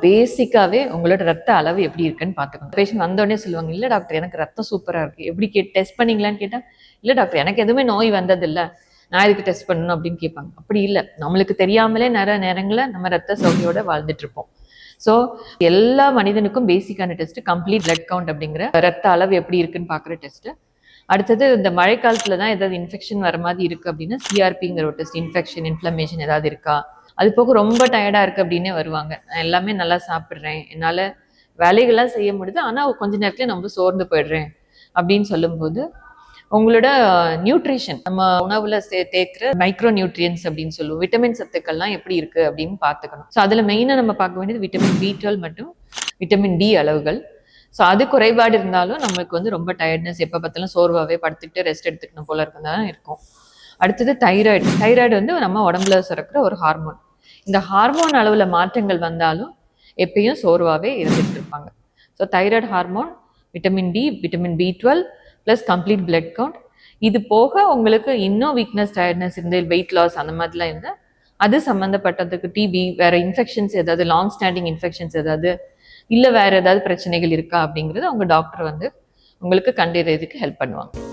பேசிக்காவே உங்களோட ரத்த அளவு எப்படி இருக்குன்னு பார்த்துக்கணும். பேஷண்ட் வந்தோடனே சொல்லுவாங்க, இல்லை டாக்டர் எனக்கு ரத்தம் சூப்பராக இருக்குது, எப்படி டெஸ்ட் பண்ணிங்களான்னு கேட்டால், இல்லை டாக்டர் எனக்கு எதுவுமே நோய் வந்ததில்லை, நான் இதுக்கு டெஸ்ட் பண்ணணும் அப்படின்னு கேட்பாங்க. அப்படி இல்லை, நம்மளுக்கு தெரியாமலே நிறைய நேரங்களில் நம்ம ரத்த சோகையோட வாழ்ந்துட்டு இருப்போம். ஸோ எல்லா மனிதனுக்கும் பேசிக்கான டெஸ்ட் கம்ப்ளீட் பிளட் கவுண்ட் அப்படிங்கிற ரத்த அளவு எப்படி இருக்குன்னு பார்க்குற டெஸ்ட். அடுத்தது இந்த மழை காலத்தில் தான் ஏதாவது இன்ஃபெக்ஷன் வர மாதிரி இருக்குது அப்படின்னா சிஆர்பிங்கிற ஒரு டெஸ்ட், இன்ஃபெக்ஷன் இன்ஃப்ளமேஷன் ஏதாவது இருக்கா. அது போக ரொம்ப டயர்டாக இருக்குது அப்படின்னே வருவாங்க, நான் எல்லாமே நல்லா சாப்பிட்றேன், என்னால் வேலைகள்லாம் செய்ய முடியுது, ஆனால் கொஞ்ச நேரத்துல ரொம்ப சோர்ந்து போயிடுறேன் அப்படின்னு சொல்லும்போது உங்களோட நியூட்ரிஷன், நம்ம உணவுல தேக்கிற மைக்ரோ நியூட்ரியன்ஸ் அப்படின்னு சொல்லுவோம், விட்டமின் சத்துக்கள்லாம் எப்படி இருக்கு அப்படின்னு பார்த்துக்கணும். ஸோ அதில் மெயினாக நம்ம பார்க்க வேண்டியது விட்டமின் B12 மற்றும் விட்டமின் D அளவுகள். ஸோ அது குறைபாடு இருந்தாலும் நம்மளுக்கு ரொம்ப டயர்ட்னஸ், எப்போ பார்த்தாலும் சோர்வாகவே படுத்துக்கிட்டு ரெஸ்ட் எடுத்துக்கணும் போல இருக்குதான் இருக்கும். அடுத்தது தைராய்டு. தைராய்டு நம்ம உடம்புல சுரக்கிற ஒரு ஹார்மோன். இந்த ஹார்மோன் அளவுல மாற்றங்கள் வந்தாலும் எப்பயும் சோர்வாகவே இருந்துட்டு இருப்பாங்க. So thyroid hormone, vitamin D, vitamin B12 plus complete blood count. இது போக உங்களுக்கு இன்னும் வீக்னஸ், டயர்ட்னஸ் இருந்து வெயிட் லாஸ் அந்த மாதிரிலாம் இருந்தால் அது சம்மந்தப்பட்டதுக்கு டிபி, வேற இன்ஃபெக்ஷன்ஸ் ஏதாவது, லாங் ஸ்டாண்டிங் இன்ஃபெக்ஷன்ஸ் ஏதாவது, இல்லை வேற ஏதாவது பிரச்சனைகள் இருக்கா அப்படிங்கிறது அவங்க டாக்டர் உங்களுக்கு கண்டறியறதுக்கு ஹெல்ப் பண்ணுவாங்க.